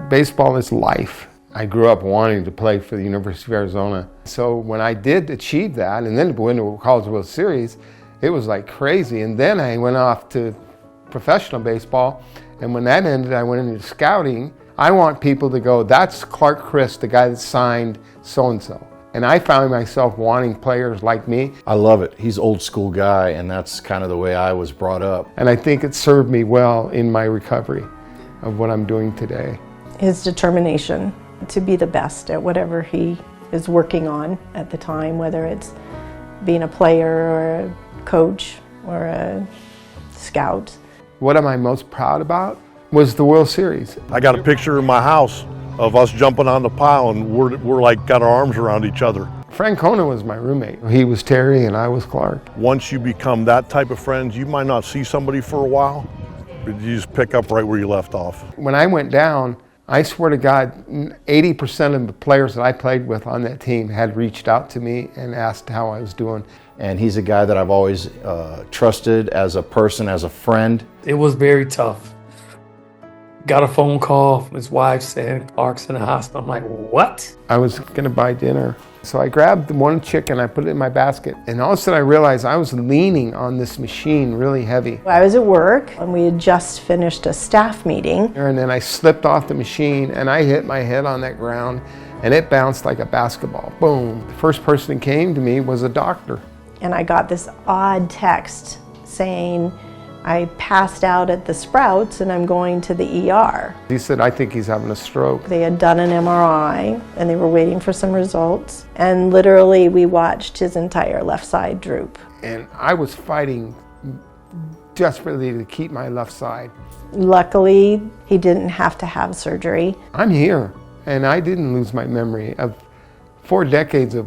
Baseball is life. I grew up wanting to play for the University of Arizona. So when I did achieve that, and then to win the College World Series, it was like crazy. And then I went off to professional baseball, and when that ended, I went into scouting. I want people to go, that's Clark Crist, the guy that signed so-and-so. And I found myself wanting players like me. I love it. He's an old school guy, and that's kind of the way I was brought up. And I think it served me well in my recovery of what I'm doing today. His determination to be the best at whatever he is working on at the time, whether it's being a player or a coach or a scout. What am I most proud about was the World Series. I got a picture in my house of us jumping on the pile, and we're like got our arms around each other. Francona was my roommate. He was Terry and I was Clark. Once you become that type of friends, you might not see somebody for a while, but you just pick up right where you left off. When I went down, I swear to God, 80% of the players that I played with on that team had reached out to me and asked how I was doing. And he's a guy that I've always trusted as a person, as a friend. It was very tough. Got a phone call from his wife saying Clark's in the hospital. I'm like, what? I was gonna buy dinner. So I grabbed one chicken, I put it in my basket, and all of a sudden I realized I was leaning on this machine really heavy. I was at work and we had just finished a staff meeting. And then I slipped off the machine and I hit my head on that ground and it bounced like a basketball. Boom. The first person that came to me was a doctor. And I got this odd text saying, I passed out at the Sprouts and I'm going to the ER. He said, I think he's having a stroke. They had done an MRI and they were waiting for some results. And literally we watched his entire left side droop. And I was fighting desperately to keep my left side. Luckily, he didn't have to have surgery. I'm here and I didn't lose my memory of 4 decades of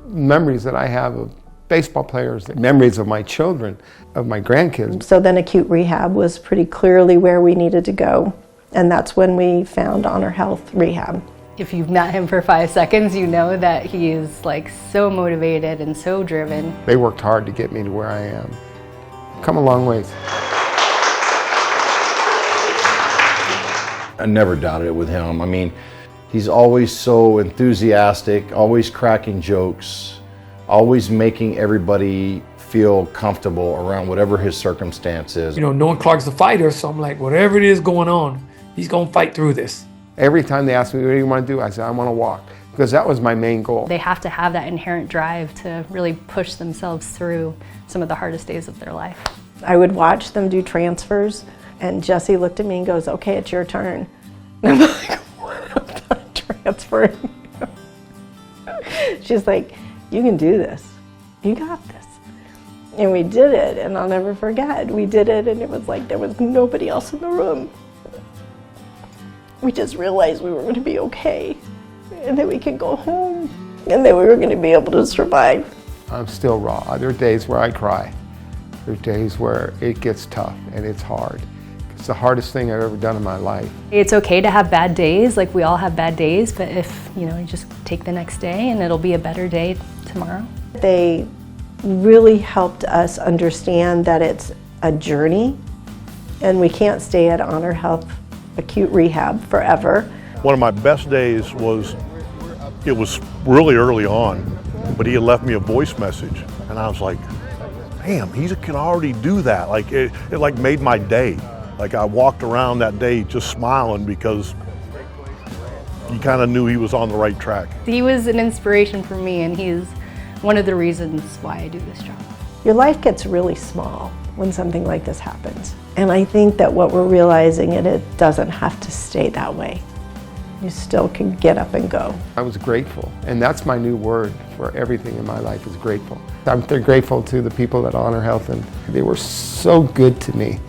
memories that I have of baseball players, memories of my children, of my grandkids. So then acute rehab was pretty clearly where we needed to go. And that's when we found HonorHealth Rehab. If you've met him for 5 seconds, you know that he is like so motivated and so driven. They worked hard to get me to where I am. Come a long ways. I never doubted it with him. I mean, he's always so enthusiastic, always cracking jokes, always making everybody feel comfortable around whatever his circumstance is. You know, knowing Clark's a fighter, so I'm like, whatever it is going on, he's gonna fight through this. Every time they ask me, what do you want to do? I said, I want to walk, because that was my main goal. They have to have that inherent drive to really push themselves through some of the hardest days of their life. I would watch them do transfers and Jessie looked at me and goes, okay, it's your turn. And I'm like, what? I'm not transferring. She's like, you can do this. You got this. And we did it, and I'll never forget. We did it, and it was like there was nobody else in the room. We just realized we were going to be okay, and that we could go home, and that we were going to be able to survive. I'm still raw. There are days where I cry. There are days where it gets tough, and it's hard. It's the hardest thing I've ever done in my life. It's okay to have bad days, like we all have bad days, but if, you know, you just take the next day and it'll be a better day tomorrow. They really helped us understand that it's a journey and we can't stay at HonorHealth Acute Rehab forever. One of my best days was, it was really early on, but he had left me a voice message and I was like, damn, he can already do that. Like it like made my day. Like I walked around that day just smiling because you kind of knew he was on the right track. He was an inspiration for me, and he's one of the reasons why I do this job. Your life gets really small when something like this happens. And I think that what we're realizing is it doesn't have to stay that way. You still can get up and go. I was grateful, and that's my new word for everything in my life is grateful. I'm grateful to the people at HonorHealth, and they were so good to me.